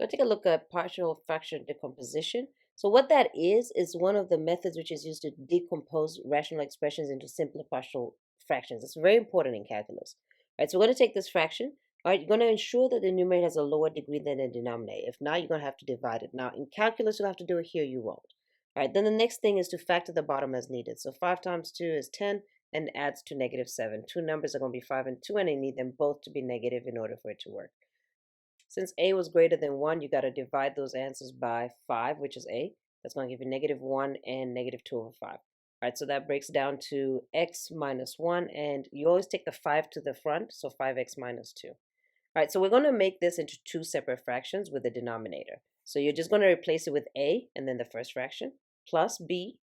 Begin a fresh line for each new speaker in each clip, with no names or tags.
So take a look at partial fraction decomposition. So what that is one of the methods which is used to decompose rational expressions into simpler partial fractions. It's very important in calculus. All right, so we're going to take this fraction. All right, you're going to ensure that the numerator has a lower degree than the denominator. If not, you're going to have to divide it. Now, in calculus, you'll have to do it. Here, you won't. All right, then the next thing is to factor the bottom as needed. So 5 times 2 is 10 and adds to -7. Two numbers are going to be 5 and 2, and I need them both to be negative in order for it to work. Since a was greater than 1, you got to divide those answers by 5, which is a. That's going to give you -1 and -2/5. All right, so that breaks down to x minus 1, and you always take the 5 to the front, so 5x minus 2. All right, so we're going to make this into two separate fractions with the denominator. So you're just going to replace it with a, and then the first fraction, plus b,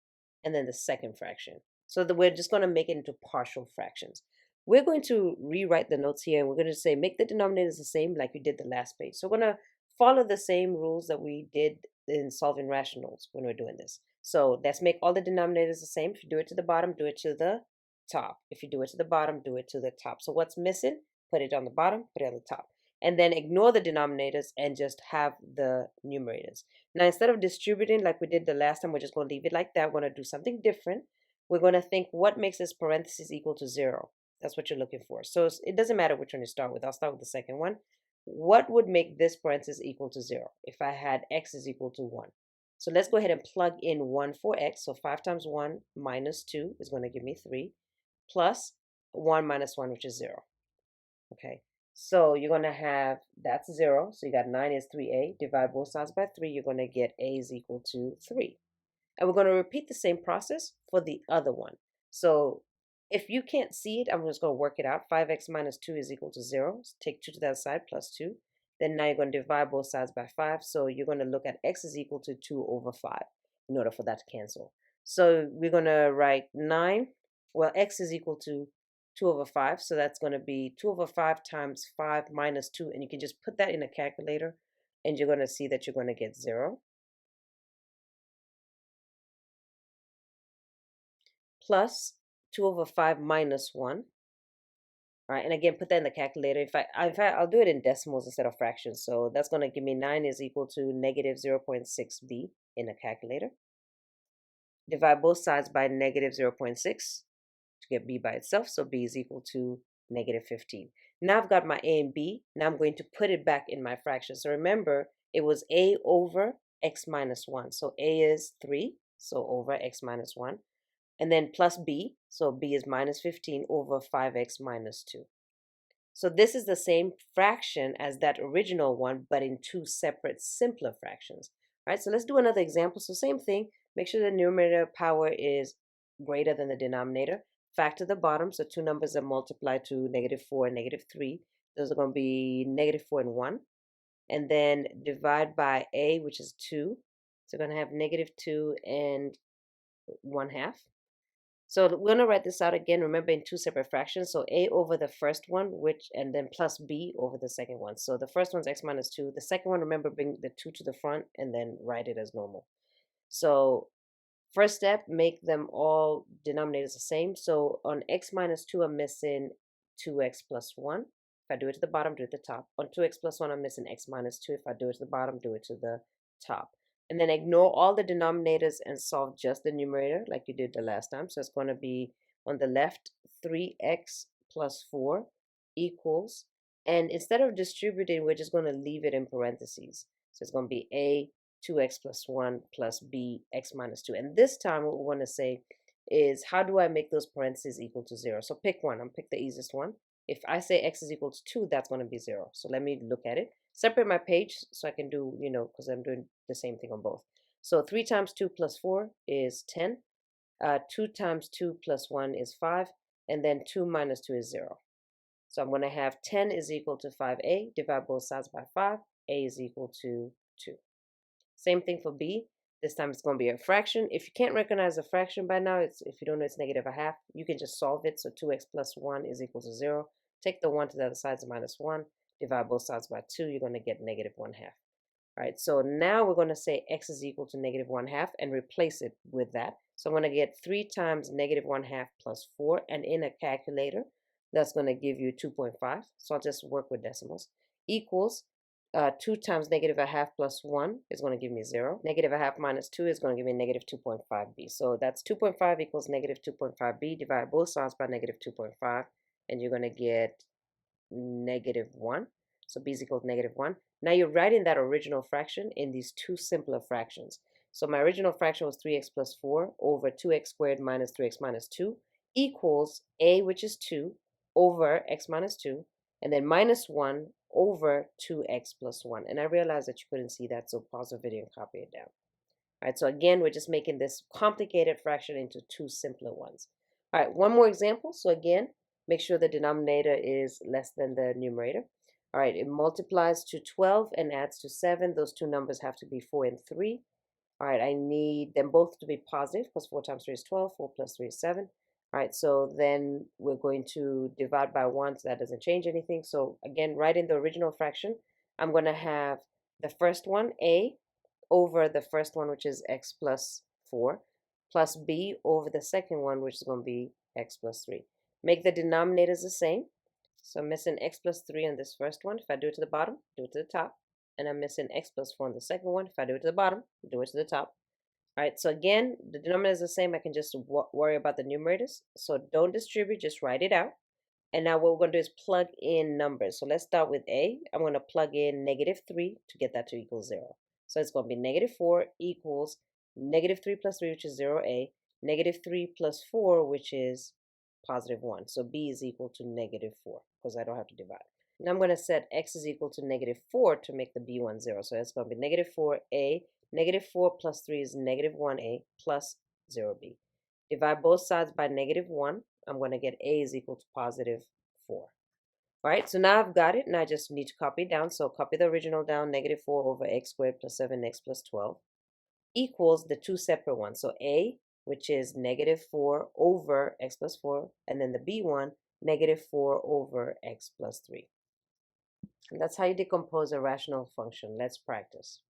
and then the second fraction. So that we're just going to make it into partial fractions. We're going to rewrite the notes here, and we're going to say make the denominators the same like we did the last page. So we're going to follow the same rules that we did in solving rationals when we're doing this. So let's make all the denominators the same. If you do it to the bottom, do it to the top. If you do it to the bottom, do it to the top. So what's missing? Put it on the bottom, put it on the top. And then ignore the denominators and just have the numerators. Now, instead of distributing like we did the last time, we're just going to leave it like that. We're going to do something different. We're going to think what makes this parentheses equal to 0. That's what you're looking for. So it doesn't matter which one you start with. I'll start with the second one. What would make this parenthesis equal to 0 if I had x is equal to 1? So let's go ahead and plug in 1 for x. So 5 times 1 minus 2 is going to give me 3, plus 1 minus 1, which is 0. Okay, so you're going to have, that's 0. So you got 9 is 3a. Divide both sides by 3. You're going to get a is equal to 3. And we're going to repeat the same process for the other one. So if you can't see it, I'm just going to work it out. 5x minus 2 is equal to 0. So take 2 to that side, plus 2. Then now you're going to divide both sides by 5. So you're going to look at x is equal to 2 over 5 in order for that to cancel. So we're going to write 9. Well, x is equal to 2 over 5. So that's going to be 2 over 5 times 5 minus 2. And you can just put that in a calculator, and you're going to see that you're going to get 0. Plus 2 over 5 minus 1. All right, and again, put that in the calculator. In fact, I'll do it in decimals instead of fractions. So that's going to give me 9 is equal to negative 0.6b in a calculator. Divide both sides by negative 0.6 to get b by itself. So b is equal to negative 15. Now I've got my a and b. Now I'm going to put it back in my fraction. So remember, it was a over x minus 1. So a is 3, so over x minus 1. And then plus b, so b is minus 15 over 5x minus 2. So this is the same fraction as that original one, but in two separate simpler fractions. All right, so let's do another example. So same thing, make sure the numerator power is greater than the denominator. Factor the bottom, so two numbers that multiply to -4 and -3. Those are going to be -4 and 1. And then divide by a, which is 2. So we're going to have -2 and 1/2. So we're going to write this out again, remember, in two separate fractions. So a over the first one, and then plus b over the second one. So the first one's x minus 2. The second one, remember, bring the 2 to the front and then write it as normal. So first step, make them all denominators the same. So on x minus 2, I'm missing 2x plus 1. If I do it to the bottom, do it to the top. On 2x plus 1, I'm missing x minus 2. If I do it to the bottom, do it to the top. And then ignore all the denominators and solve just the numerator like you did the last time. So it's going to be on the left, 3x plus 4 equals, and instead of distributing, we're just going to leave it in parentheses. So it's going to be a 2x plus 1 plus b x minus 2. And this time what we want to say is, how do I make those parentheses equal to 0? So pick one. I'm pick the easiest one. If I say x is equal to 2, that's going to be 0. So let me look at it. Separate my page so I can do, because I'm doing the same thing on both. So 3 times 2 plus 4 is 10. 2 times 2 plus 1 is 5. And then 2 minus 2 is 0. So I'm going to have 10 is equal to 5a. Divide both sides by 5. A is equal to 2. Same thing for b. This time it's going to be a fraction. If you can't recognize a fraction by now, if you don't know it's -1/2, you can just solve it. So 2x plus 1 is equal to 0. Take the 1 to the other side, is -1. Divide both sides by 2, you're going to get -1/2. All right, so now we're going to say x is equal to -1/2 and replace it with that. So I'm going to get 3 times -1/2 plus 4, and in a calculator, that's going to give you 2.5. So I'll just work with decimals. Equals 2 times negative a half plus 1 is going to give me 0. Negative a half minus 2 is going to give me negative 2.5b. So that's 2.5 equals negative 2.5b. Divide both sides by negative 2.5, and you're going to get negative 1. So b is equal to negative 1. Now you're writing that original fraction in these two simpler fractions. So my original fraction was 3x plus 4 over 2x squared minus 3x minus 2 equals a, which is 2, over x minus 2, and then minus 1 over 2x plus 1. And I realized that you couldn't see that, so pause the video and copy it down. All right, so again, we're just making this complicated fraction into two simpler ones. All right, one more example. So again, make sure the denominator is less than the numerator. All right, it multiplies to 12 and adds to 7. Those two numbers have to be 4 and 3. All right, I need them both to be positive because 4 times 3 is 12, 4 plus 3 is 7. All right, so then we're going to divide by 1, so that doesn't change anything. So again, right in the original fraction, I'm going to have the first one, a, over the first one, which is x plus 4, plus b over the second one, which is going to be x plus 3. Make the denominators the same. So I'm missing x plus 3 on this first one. If I do it to the bottom, do it to the top. And I'm missing x plus 4 on the second one. If I do it to the bottom, do it to the top. All right, so again, the denominator is the same. I can just worry about the numerators. So don't distribute, just write it out. And now what we're going to do is plug in numbers. So let's start with a. I'm going to plug in negative 3 to get that to equal 0. So it's going to be negative 4 equals negative 3 plus 3, which is 0a, negative 3 plus 4, which is positive 1. So b is equal to negative 4 because I don't have to divide. Now I'm going to set x is equal to negative 4 to make the b1 0. So it's going to be negative 4a, negative 4 plus 3 is negative 1a plus 0b. Divide both sides by negative 1. I'm going to get a is equal to positive 4. All right, so now I've got it, and I just need to copy it down. So copy the original down, negative 4 over x squared plus 7x plus 12 equals the two separate ones. So a, which is negative 4 over x plus 4, and then the b1, negative 4 over x plus 3. And that's how you decompose a rational function. Let's practice.